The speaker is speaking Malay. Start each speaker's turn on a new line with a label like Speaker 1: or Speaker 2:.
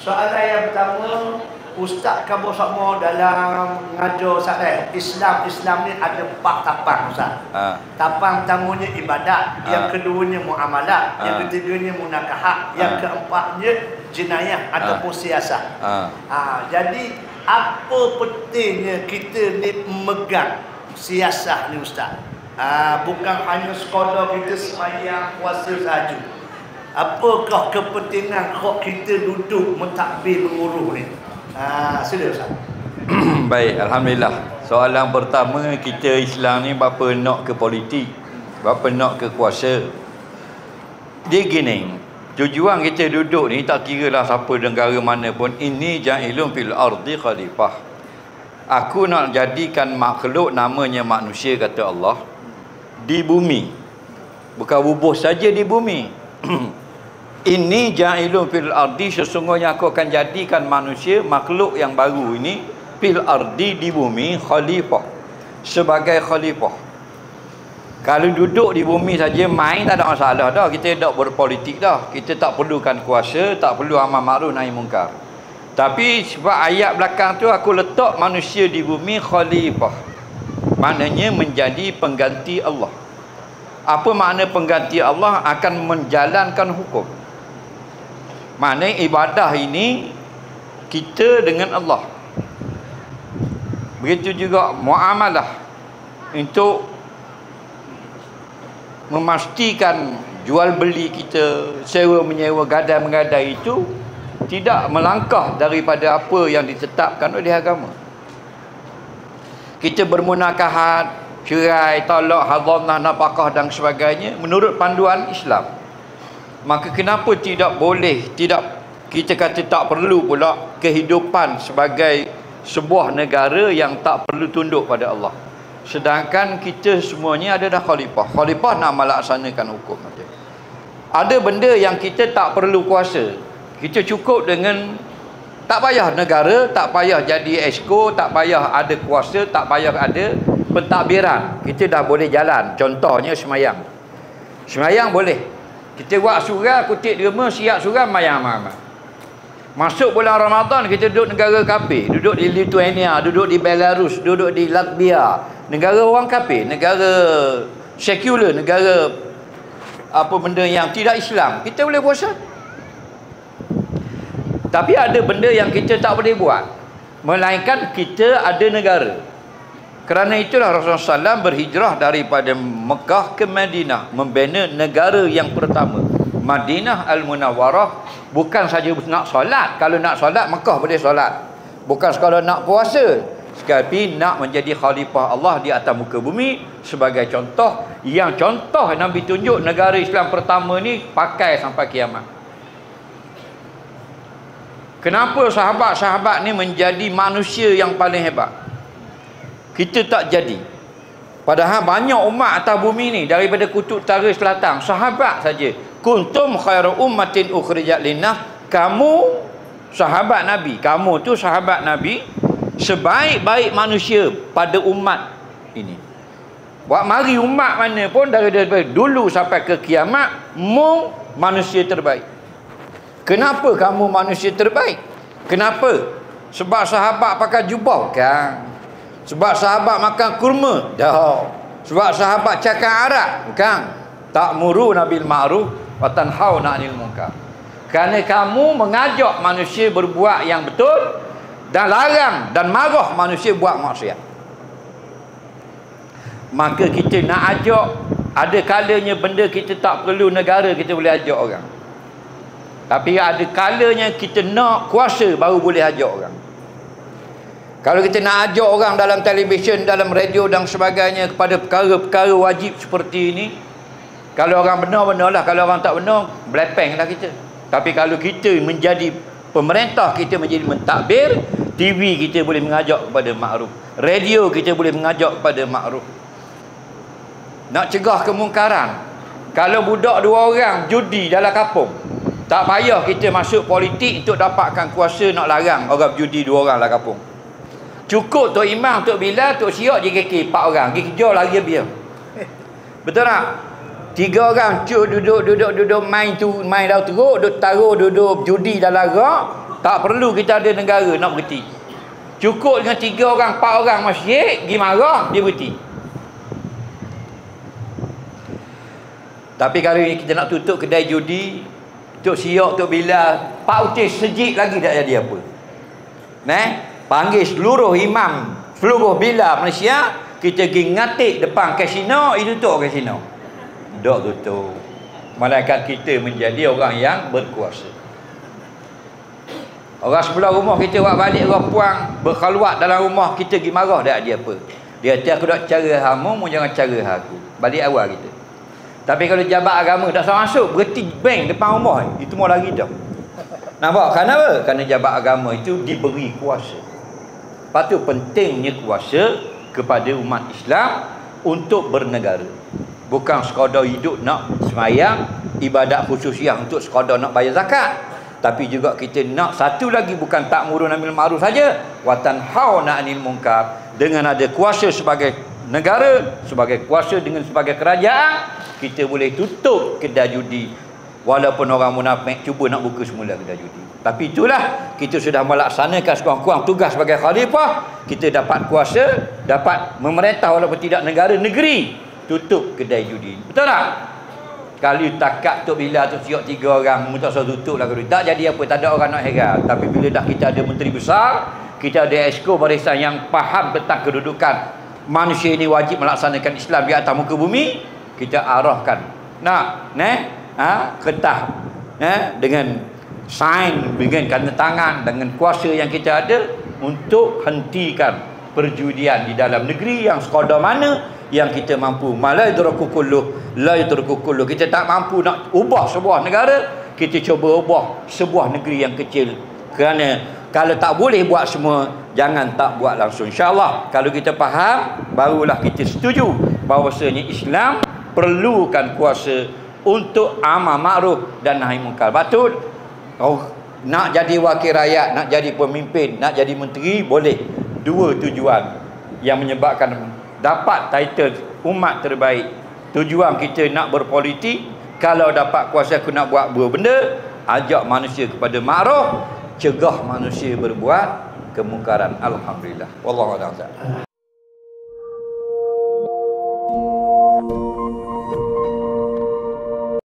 Speaker 1: Soalan yang pertama, Ustaz kamu semua dalam ngajar Ustaz Islam ni ada 4 tapang Ustaz. Tapang pertamanya ibadat, yang keduanya muamalat, yang ketiganya munakahat, yang keempatnya jenayah ataupun siasat. Jadi apa pentingnya kita ni memegang siasat ni Ustaz? Bukan hanya sekadar kita sembahyang puasa saja. Apakah kepentingan kok kita duduk mentadbir menguruh ni? Sila Ustaz.
Speaker 2: Baik, alhamdulillah. Soalan pertama, kita Islam ni berapa nak ke politik, berapa nak ke kuasa. Dia gini, tujuan kita duduk ni tak kira lah siapa negara mana pun, ini ja'ilun fil ardi khalifah. Aku nak jadikan makhluk namanya manusia, kata Allah, di bumi. Bukan bubuh saja di bumi. Ini ja'ilun fil ardi, sesungguhnya aku akan jadikan manusia, makhluk yang baru ini, fil ardi, di bumi, khalifah, sebagai khalifah. Kalau duduk di bumi saja main, tak ada masalah dah. Kita tak berpolitik dah. Kita tak perlukan kuasa, tak perlu amal ma'ruf nahi munkar. Tapi sebab ayat belakang tu, aku letak manusia di bumi khalifah, maknanya menjadi pengganti Allah. Apa makna pengganti Allah? Akan menjalankan hukum. Maknanya ibadah ini kita dengan Allah. Begitu juga muamalah, untuk memastikan jual beli kita, sewa menyewa, gadai menggadai itu tidak melangkah daripada apa yang ditetapkan oleh agama. Kita bermunakahat, cerai, talak, hadamah, nafkah dan sebagainya menurut panduan Islam. Maka kenapa tidak boleh, tidak kita kata tak perlu pula kehidupan sebagai sebuah negara yang tak perlu tunduk pada Allah, sedangkan kita semuanya adalah khalifah. Khalifah nak melaksanakan hukum saja. Ada benda yang kita tak perlu kuasa, kita cukup dengan tak payah negara, tak payah jadi exco, tak payah ada kuasa, tak payah ada pentadbiran, kita dah boleh jalan. Contohnya semayang. Semayang boleh. Kita buat surah, kutip derma, siap surah, mayang mama. Masuk bulan Ramadan, kita duduk negara kafir, duduk di Lithuania, duduk di Belarus, duduk di Latvia, negara orang kafir, negara sekular, negara apa benda yang tidak Islam, kita boleh puasa. Tapi ada benda yang kita tak boleh buat, melainkan kita ada negara. Kerana itulah Rasulullah SAW berhijrah daripada Mekah ke Madinah, membina negara yang pertama, Madinah Al-Munawwarah. Bukan saja nak solat. Kalau nak solat, Mekah boleh solat. Bukan sekadar nak puasa, sekali nak menjadi khalifah Allah di atas muka bumi. Sebagai contoh, yang contoh Nabi tunjuk negara Islam pertama ni pakai sampai kiamat. Kenapa sahabat-sahabat ni menjadi manusia yang paling hebat? Kita tak jadi. Padahal banyak umat atas bumi ni, daripada kutub utara selatan, sahabat saja. Kuntum khairu ummatin ukhrijat linnas. Kamu sahabat Nabi, kamu tu sahabat Nabi, sebaik-baik manusia pada umat ini. Buat mari umat mana pun dari dulu sampai ke kiamat, mu manusia terbaik. Kenapa kamu manusia terbaik? Kenapa? Sebab sahabat pakai jubah? Bukan. Sebab sahabat makan kurma? Dah. Sebab sahabat cakap Arab? Bukan. Ta'muruna bil ma'ruf wa tanhauna 'anil munkar. Kerana kamu mengajak manusia berbuat yang betul dan larang dan marah manusia buat maksiat. Maka kita nak ajak, ada kalanya benda kita tak perlu negara, kita boleh ajak orang. Tapi ada kalanya kita nak kuasa baru boleh ajak orang. Kalau kita nak ajak orang dalam televisyen, dalam radio dan sebagainya kepada perkara-perkara wajib seperti ini, kalau orang benar-benar lah, kalau orang tak benar, belepeng lah kita. Tapi kalau kita menjadi pemerintah, kita menjadi mentadbir, TV kita boleh mengajak kepada makruf, radio kita boleh mengajak kepada makruf. Nak cegah kemungkaran. Kalau budak 2 orang judi dalam kampung, tak payah kita masuk politik untuk dapatkan kuasa nak larang orang judi 2 orang dalam kampung. Cukup Tok Imam, Tok Bilal, Tok Siok, JKK 4 orang. Pergi kerja lari biar. Betul tak? 3 orang duduk main dah teruk, duduk taruh, duduk judi dalam rak. Tak perlu kita ada negara nak berhenti. Cukup dengan 3 orang, 4 orang masjid pergi marah, dia berhenti. Tapi kalau ini kita nak tutup kedai judi, Tok Siok, Tok Bilal, Pak Utis sejik lagi tak jadi apa. Panggil seluruh imam, seluruh bila Malaysia, kita pergi ngatik depan kasino, itu tutup kasino. Tak tutup. Malaikat kita menjadi orang yang berkuasa. Orang sebelah rumah kita buat balik, orang puang berkhaluat dalam rumah, kita pergi marah tak dia apa. Dia kata aku nak cara hamu, jangan cara aku. Balik awal kita. Tapi kalau jabat agama tak salah masuk, berhenti bank depan rumah, itu mau lari dah. Nampak? Kenapa? Kerana jabat agama itu diberi kuasa. Lepas tu pentingnya kuasa kepada umat Islam untuk bernegara. Bukan sekadar hidup nak semayang, ibadat khususiah untuk sekadar nak bayar zakat. Tapi juga kita nak satu lagi, bukan ta'muruna bil ma'ruf saja, wa tanhauna 'anil munkar. Dengan ada kuasa sebagai negara, sebagai kuasa dengan sebagai kerajaan, kita boleh tutup kedai judi. Walaupun orang munafik cuba nak buka semula kedai judi. Tapi itulah, kita sudah melaksanakan sekurang-kurang tugas sebagai khalifah. Kita dapat kuasa, dapat memerintah walaupun tidak negara, negeri. Tutup kedai judi. Betul tak? Kalau takat Tok Bilal tu siap 3 orang, minta suruh tutup lah. Tak jadi apa, tak ada orang nak heran. Tapi bila dah kita ada menteri besar, kita ada esko barisan yang faham tentang kedudukan manusia ini wajib melaksanakan Islam di atas muka bumi, kita arahkan. Ketah dengan sain, dengan tanda tangan, dengan kuasa yang kita ada untuk hentikan perjudian di dalam negeri yang sekadar mana yang kita mampu. La yadraku kullu. Kita tak mampu nak ubah sebuah negara, kita cuba ubah sebuah negeri yang kecil. Kerana kalau tak boleh buat semua, jangan tak buat langsung. InsyaAllah kalau kita faham, barulah kita setuju bahawasanya Islam perlukan kuasa untuk amal ma'ruf dan nahi munkar. Betul? Nak jadi wakil rakyat, nak jadi pemimpin, nak jadi menteri, boleh. 2 tujuan yang menyebabkan dapat title umat terbaik. Tujuan kita nak berpolitik, kalau dapat kuasa aku nak buat 2 benda: ajak manusia kepada ma'ruf, cegah manusia berbuat kemungkaran. Alhamdulillah. Wallahu a'lam.